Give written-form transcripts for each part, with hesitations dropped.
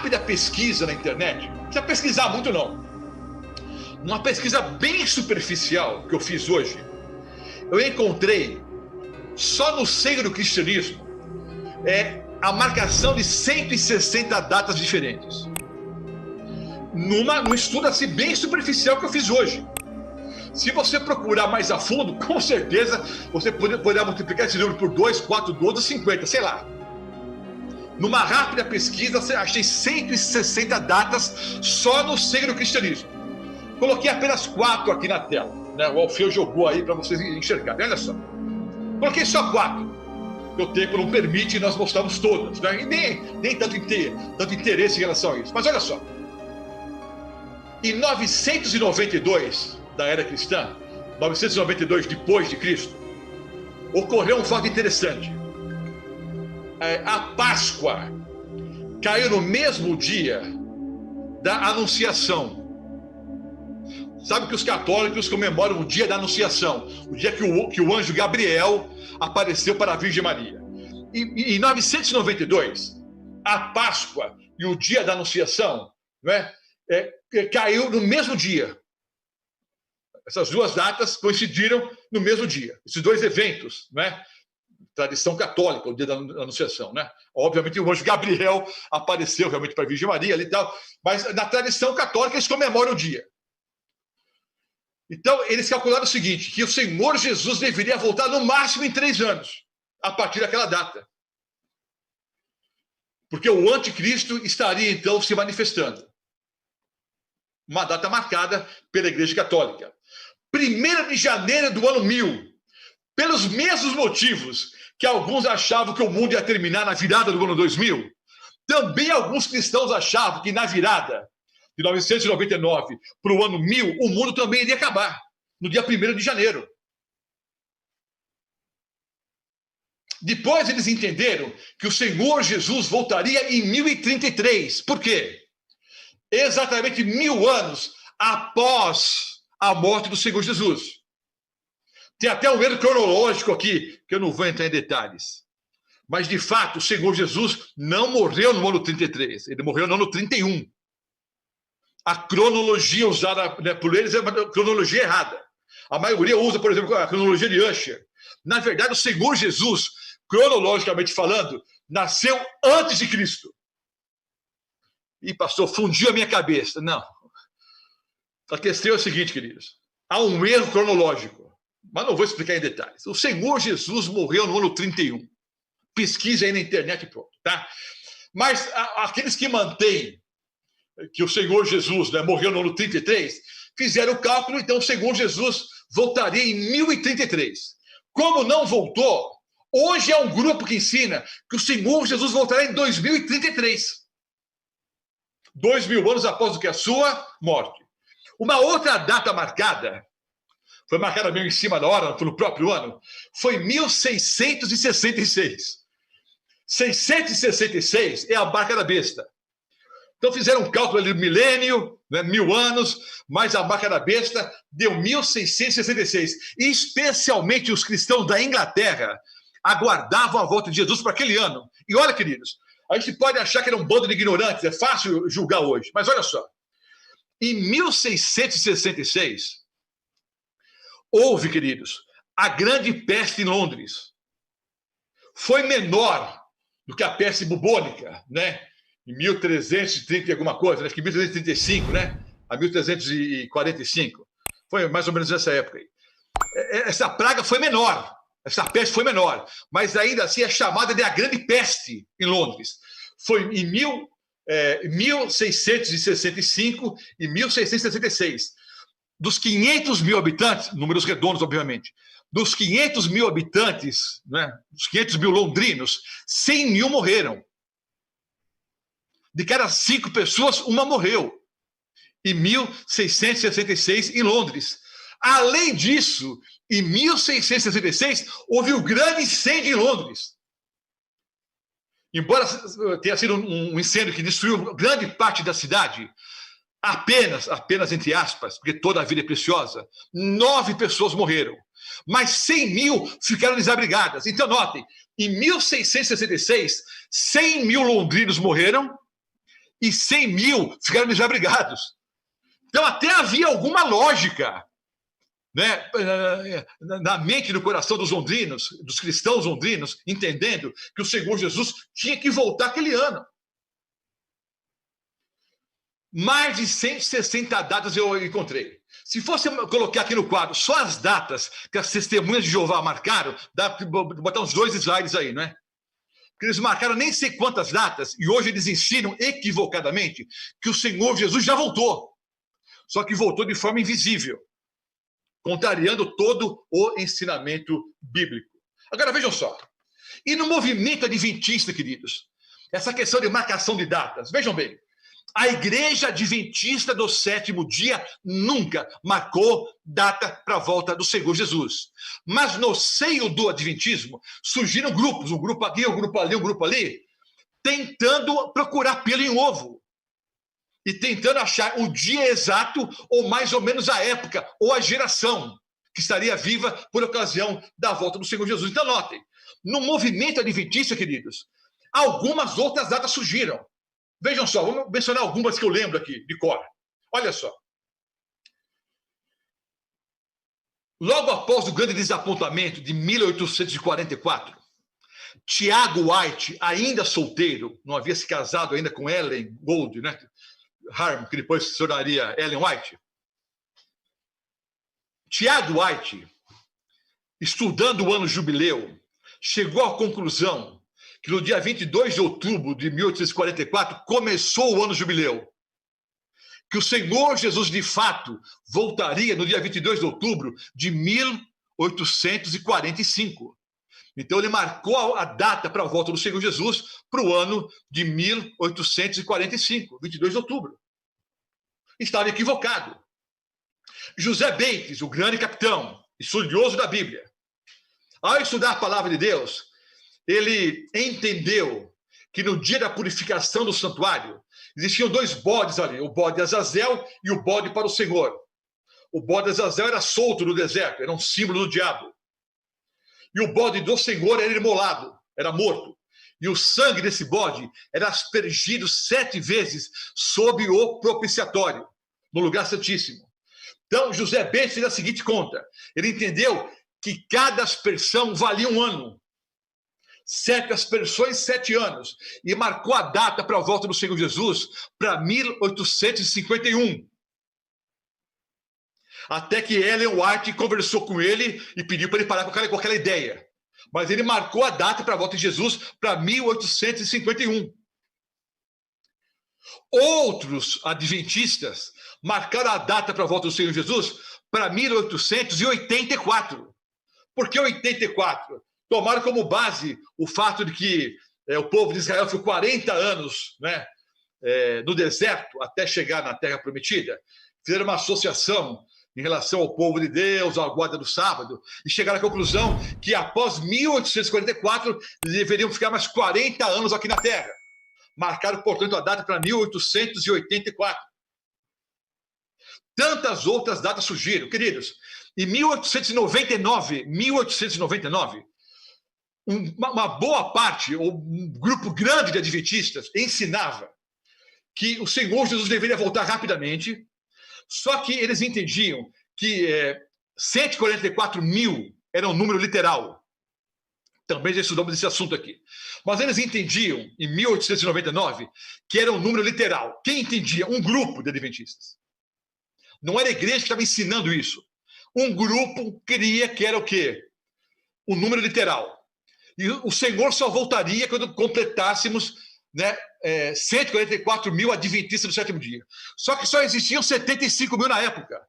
rápida pesquisa na internet, não precisa pesquisar muito não, uma pesquisa bem superficial que eu fiz hoje, eu encontrei só no seio do cristianismo a marcação de 160 datas diferentes. Num estudo assim bem superficial que eu fiz hoje. Se você procurar mais a fundo, com certeza você poderá multiplicar esse número por 2, 4, 12, 50, sei lá. Numa rápida pesquisa, achei 160 datas só no seio do cristianismo. Coloquei apenas 4 aqui na tela, né? O Alfeu jogou aí para vocês enxergarem. Olha só. Coloquei só 4. O tempo não permite nós mostrarmos todas, né? E nem tanto interesse em relação a isso. Mas olha só. Em 992 da era cristã, 992 depois de Cristo, ocorreu um fato interessante. A Páscoa caiu no mesmo dia da Anunciação. Sabe que os católicos comemoram o dia da Anunciação, o dia que o anjo Gabriel apareceu para a Virgem Maria. E em 992, a Páscoa e o dia da Anunciação, né, caiu no mesmo dia. Essas duas datas coincidiram no mesmo dia. Esses dois eventos, né? Tradição católica, o dia da Anunciação, né? Obviamente o anjo Gabriel apareceu realmente para a Virgem Maria ali e tal, mas na tradição católica eles comemoram o dia. Então eles calcularam o seguinte, que o Senhor Jesus deveria voltar no máximo em 3 anos, a partir daquela data. Porque o anticristo estaria então se manifestando. Uma data marcada pela Igreja Católica. 1º de janeiro do ano 1000, pelos mesmos motivos que alguns achavam que o mundo ia terminar na virada do ano 2000, também alguns cristãos achavam que na virada de 999 para o ano 1000, o mundo também iria acabar, no dia 1º de janeiro. Depois eles entenderam que o Senhor Jesus voltaria em 1033. Por quê? Exatamente 1000 anos após a morte do Senhor Jesus. Tem até um erro cronológico aqui, que eu não vou entrar em detalhes. Mas, de fato, o Senhor Jesus não morreu no ano 33, ele morreu no ano 31. A cronologia usada, né, por eles é uma cronologia errada. A maioria usa, por exemplo, a cronologia de Ussher. Na verdade, o Senhor Jesus, cronologicamente falando, nasceu antes de Cristo. E, pastor, fundiu a minha cabeça. Não. A questão é a seguinte, queridos. Há um erro cronológico, mas não vou explicar em detalhes. O Senhor Jesus morreu no ano 31. Pesquisa aí na internet e pronto, tá? Mas aqueles que mantêm que o Senhor Jesus, né, morreu no ano 33, fizeram o cálculo, então o Senhor Jesus voltaria em 1033. Como não voltou, hoje é um grupo que ensina que o Senhor Jesus voltará em 2033. 2000 anos após a sua morte. Uma outra data marcada, foi marcada meio em cima da hora, foi no próprio ano, foi 1666. 666 é a marca da besta. Então fizeram um cálculo ali do milênio, né, 1000 anos, mais a marca da besta, deu 1666. E especialmente os cristãos da Inglaterra aguardavam a volta de Jesus para aquele ano. E olha, queridos, a gente pode achar que era um bando de ignorantes, é fácil julgar hoje, mas olha só. Em 1666, houve, queridos, a grande peste em Londres. Foi menor do que a peste bubônica, né? Em 1330 e alguma coisa, acho que 1335, né? A 1345. Foi mais ou menos nessa época aí. Essa praga foi menor, essa peste foi menor, mas ainda assim é chamada de a grande peste em Londres. Foi em 1665 e 1666. Dos 500 mil habitantes, números redondos, obviamente, dos 500 mil habitantes, né, dos 500 mil londrinos, 100 mil morreram. De cada 5 pessoas, uma morreu. Em 1666, em Londres. Além disso, em 1666, houve o grande incêndio em Londres. Embora tenha sido um incêndio que destruiu grande parte da cidade, apenas entre aspas, porque toda a vida é preciosa, 9 pessoas morreram. Mas 100 mil ficaram desabrigadas. Então, notem, em 1666, 100 mil londrinos morreram e 100 mil ficaram desabrigados. Então, até havia alguma lógica, né, na mente e no coração dos londrinos, dos cristãos londrinos, entendendo que o Senhor Jesus tinha que voltar aquele ano. Mais de 160 datas eu encontrei. Se fosse colocar aqui no quadro só as datas que as testemunhas de Jeová marcaram, dá para botar uns 2 slides aí, não é? Porque eles marcaram nem sei quantas datas, e hoje eles ensinam equivocadamente que o Senhor Jesus já voltou. Só que voltou de forma invisível, contrariando todo o ensinamento bíblico. Agora, vejam só. E no movimento adventista, queridos, essa questão de marcação de datas, vejam bem, a Igreja Adventista do Sétimo Dia nunca marcou data para a volta do Senhor Jesus. Mas no seio do Adventismo surgiram grupos, um grupo aqui, um grupo ali, um grupo ali, tentando procurar pelo em ovo. E tentando achar o dia exato, ou mais ou menos a época, ou a geração que estaria viva por ocasião da volta do Senhor Jesus. Então, notem, no movimento adventista, queridos, algumas outras datas surgiram. Vejam só, vamos mencionar algumas que eu lembro aqui, de cor. Olha só. Logo após o grande desapontamento de 1844, Tiago White, ainda solteiro, não havia se casado ainda com Ellen Gold, né? Harmon, que depois se tornaria Ellen White. Tiago White, estudando o ano jubileu, chegou à conclusão que no dia 22 de outubro de 1844 começou o ano jubileu. Que o Senhor Jesus, de fato, voltaria no dia 22 de outubro de 1845. Então, ele marcou a data para a volta do Senhor Jesus para o ano de 1845, 22 de outubro. Estava equivocado. José Bates, o grande capitão, estudioso da Bíblia, ao estudar a palavra de Deus, ele entendeu que no dia da purificação do santuário, existiam 2 bodes ali, o bode de Azazel e o bode para o Senhor. O bode de Azazel era solto no deserto, era um símbolo do diabo. E o bode do Senhor era imolado, era morto. E o sangue desse bode era aspergido 7 vezes sob o propiciatório, no lugar santíssimo. Então, José Bates fez a seguinte conta. Ele entendeu que cada aspersão valia 1 ano. 7 aspersões, 7 anos. E marcou a data para a volta do Senhor Jesus para 1851. Até que Ellen White conversou com ele e pediu para ele parar com aquela ideia. Mas ele marcou a data para a volta de Jesus para 1851. Outros adventistas marcaram a data para a volta do Senhor Jesus para 1884. Por que 84? Tomaram como base o fato de que o povo de Israel ficou 40 anos, né, no deserto até chegar na Terra Prometida. Fizeram uma associação em relação ao povo de Deus, à guarda do sábado, e chegaram à conclusão que após 1844 eles deveriam ficar mais 40 anos aqui na Terra. Marcaram, portanto, a data para 1884. Tantas outras datas surgiram. Queridos, em 1899, uma boa parte, ou um grupo grande de adventistas ensinava que o Senhor Jesus deveria voltar rapidamente, só que eles entendiam que 144 mil era um número literal. Também já estudamos esse assunto aqui. Mas eles entendiam, em 1899, que era um número literal. Quem entendia? Um grupo de adventistas. Não era a igreja que estava ensinando isso. Um grupo queria que era o quê? Um número literal. E o Senhor só voltaria quando completássemos, né, 144 mil adventistas do sétimo dia. Só que só existiam 75 mil na época.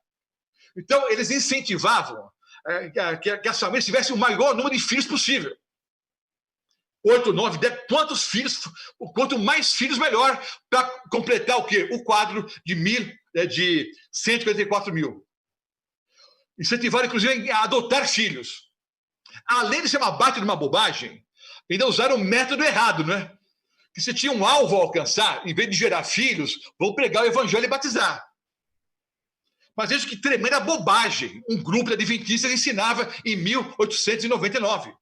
Então, eles incentivavam que as famílias tivessem o maior número de filhos possível. 8, 9, 10, quantos filhos, quanto mais filhos, melhor, para completar o quê? O quadro de 144 mil. Incentivaram, inclusive, a adotar filhos. Além de ser uma baita de uma bobagem, ainda usaram o método errado, né? Que se tinha um alvo a alcançar, em vez de gerar filhos, vão pregar o evangelho e batizar. Mas veja que tremenda bobagem um grupo de adventistas ensinava em 1899.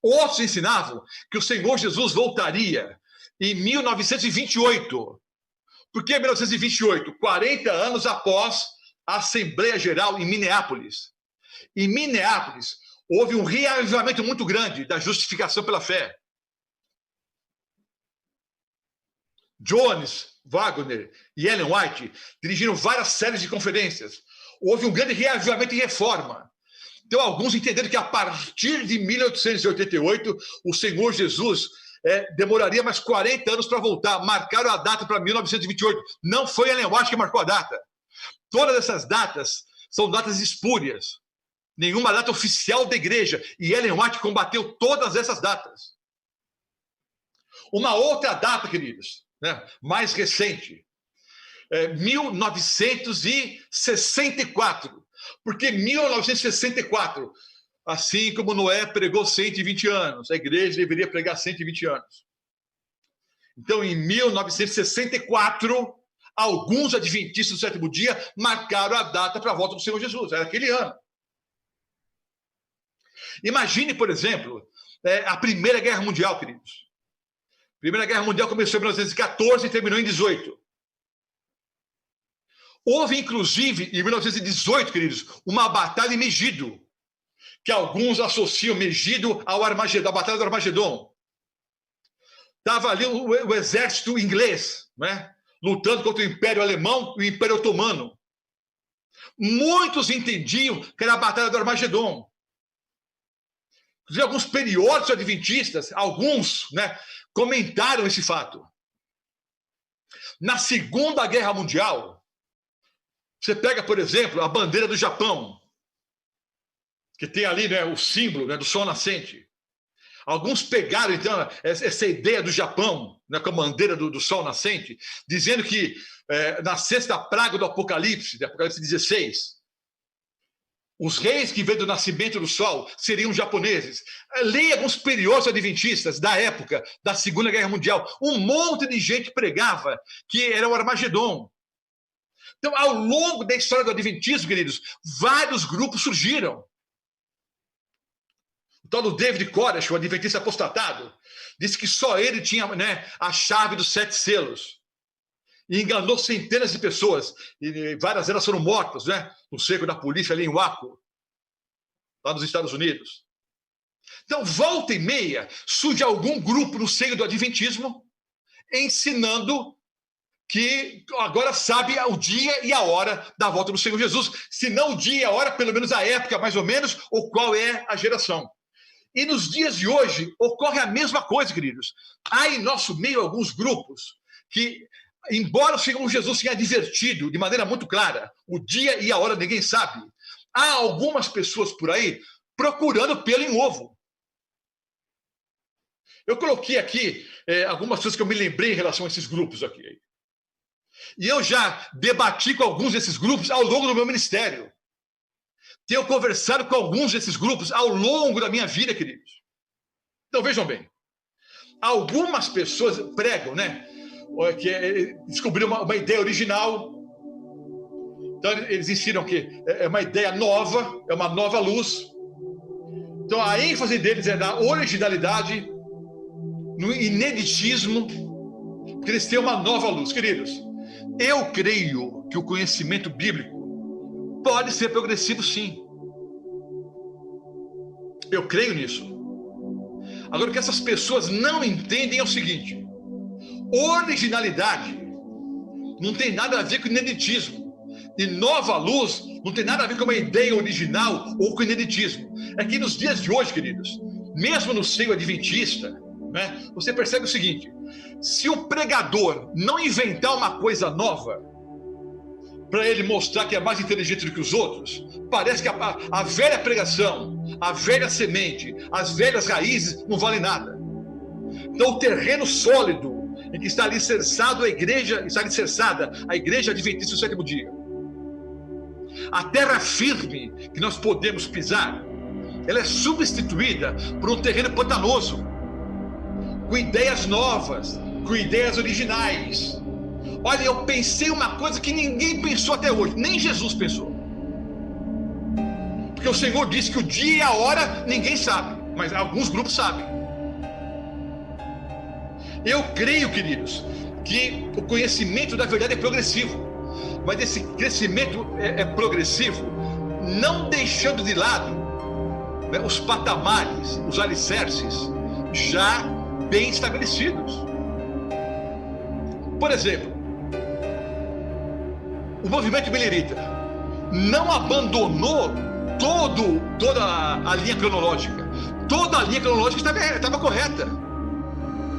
Outros ensinavam que o Senhor Jesus voltaria em 1928. Por que 1928? 40 anos após a Assembleia Geral em Minneapolis. Em Minneapolis, houve um reavivamento muito grande da justificação pela fé. Jones, Wagner e Ellen White dirigiram várias séries de conferências. Houve um grande reavivamento e reforma. Então, alguns entenderam que a partir de 1888, o Senhor Jesus demoraria mais 40 anos para voltar. Marcaram a data para 1928. Não foi Ellen White que marcou a data. Todas essas datas são datas espúrias. Nenhuma data oficial da igreja. E Ellen White combateu todas essas datas. Uma outra data, queridos, né, mais recente, 1964. Porque 1964, assim como Noé pregou 120 anos, a igreja deveria pregar 120 anos. Então, em 1964, alguns adventistas do sétimo dia marcaram a data para a volta do Senhor Jesus. Era aquele ano. Imagine, por exemplo, a Primeira Guerra Mundial, queridos. A Primeira Guerra Mundial começou em 1914 e terminou em 18. Houve, inclusive, em 1918, queridos, uma batalha em Megido, que alguns associam Megido ao Armagedon, a Batalha do Armagedon. Estava ali o exército inglês, né, lutando contra o Império Alemão e o Império Otomano. Muitos entendiam que era a Batalha do Armagedon. Inclusive, alguns periódicos adventistas, alguns, né, comentaram esse fato. Na Segunda Guerra Mundial, você pega, por exemplo, a bandeira do Japão, que tem ali, né, o símbolo, né, do sol nascente. Alguns pegaram, então, essa ideia do Japão, né, com a bandeira do sol nascente, dizendo que na sexta praga do Apocalipse, de Apocalipse 16, os reis que vêm do nascimento do sol seriam japoneses. Leia alguns periódicos adventistas da época da Segunda Guerra Mundial. Um monte de gente pregava que era o Armagedon. Então, ao longo da história do adventismo, queridos, vários grupos surgiram. O tal do David Koresh, o adventista apostatado, disse que só ele tinha, né, a chave dos 7 selos. E enganou centenas de pessoas. E várias delas foram mortas, né, no cerco da polícia ali em Waco, lá nos Estados Unidos. Então, volta e meia, surge algum grupo no seio do adventismo ensinando que agora sabe o dia e a hora da volta do Senhor Jesus. Se não o dia e a hora, pelo menos a época, mais ou menos, ou qual é a geração. E nos dias de hoje, ocorre a mesma coisa, queridos. Há em nosso meio alguns grupos que, embora o Senhor Jesus tenha advertido de maneira muito clara, o dia e a hora ninguém sabe, há algumas pessoas por aí procurando pelo em ovo. Eu coloquei aqui algumas coisas que eu me lembrei em relação a esses grupos aqui. E eu já debati com alguns desses grupos ao longo do meu ministério. Tenho conversado com alguns desses grupos ao longo da minha vida, queridos. Então, vejam bem. Algumas pessoas pregam, né, que descobriram uma ideia original. Então, eles ensinam que é uma ideia nova, é uma nova luz. Então, a ênfase deles é na originalidade, no ineditismo, porque eles têm uma nova luz. Queridos, eu creio que o conhecimento bíblico pode ser progressivo, sim. Eu creio nisso. Agora, o que essas pessoas não entendem é o seguinte: originalidade não tem nada a ver com ineditismo. E nova luz não tem nada a ver com uma ideia original ou com ineditismo. É que nos dias de hoje, queridos, mesmo no seio adventista, né, você percebe o seguinte: se o pregador não inventar uma coisa nova para ele mostrar que é mais inteligente do que os outros, parece que a velha pregação, a velha semente, as velhas raízes não valem nada. Então, o terreno sólido em que está alicerçado a igreja, está alicerçada a igreja adventista do sétimo dia, a terra firme que nós podemos pisar, ela é substituída por um terreno pantanoso, com ideias novas, com ideias originais. Olha, eu pensei uma coisa que ninguém pensou até hoje, nem Jesus pensou. Porque o Senhor disse que o dia e a hora ninguém sabe, mas alguns grupos sabem. Eu creio, queridos, que o conhecimento da verdade é progressivo, mas esse crescimento é progressivo, não deixando de lado, né, os patamares, os alicerces já bem estabelecidos. Por exemplo, o movimento milerita não abandonou toda a linha cronológica. Toda a linha cronológica estava correta.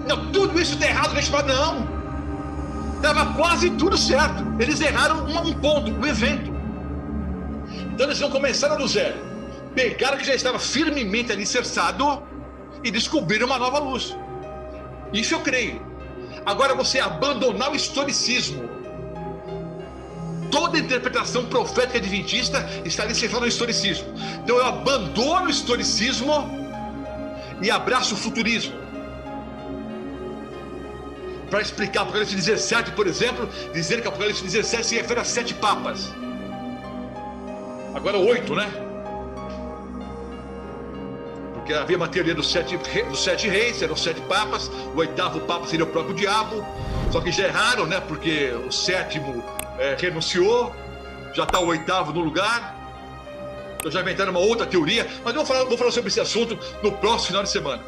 Não, tudo isso está errado neste lado, não. Estava quase tudo certo. Eles erraram um ponto, um evento. Então eles não começaram do zero. Pegaram que já estava firmemente alicerçado e descobriram uma nova luz. Isso eu creio. Agora, você abandonar o historicismo. Toda interpretação profética adventista está alicerçada no historicismo. Então eu abandono o historicismo e abraço o futurismo. Para explicar Apocalipse 17, por exemplo, dizer que Apocalipse 17 se refere a 7 papas. Agora 8, né? Porque havia uma teoria dos sete reis, eram 7 papas. O 8º papa seria o próprio diabo. Só que já erraram, né? Porque o 7º renunciou. Já está o 8º no lugar. Então já inventaram uma outra teoria. Mas eu vou falar sobre esse assunto no próximo final de semana.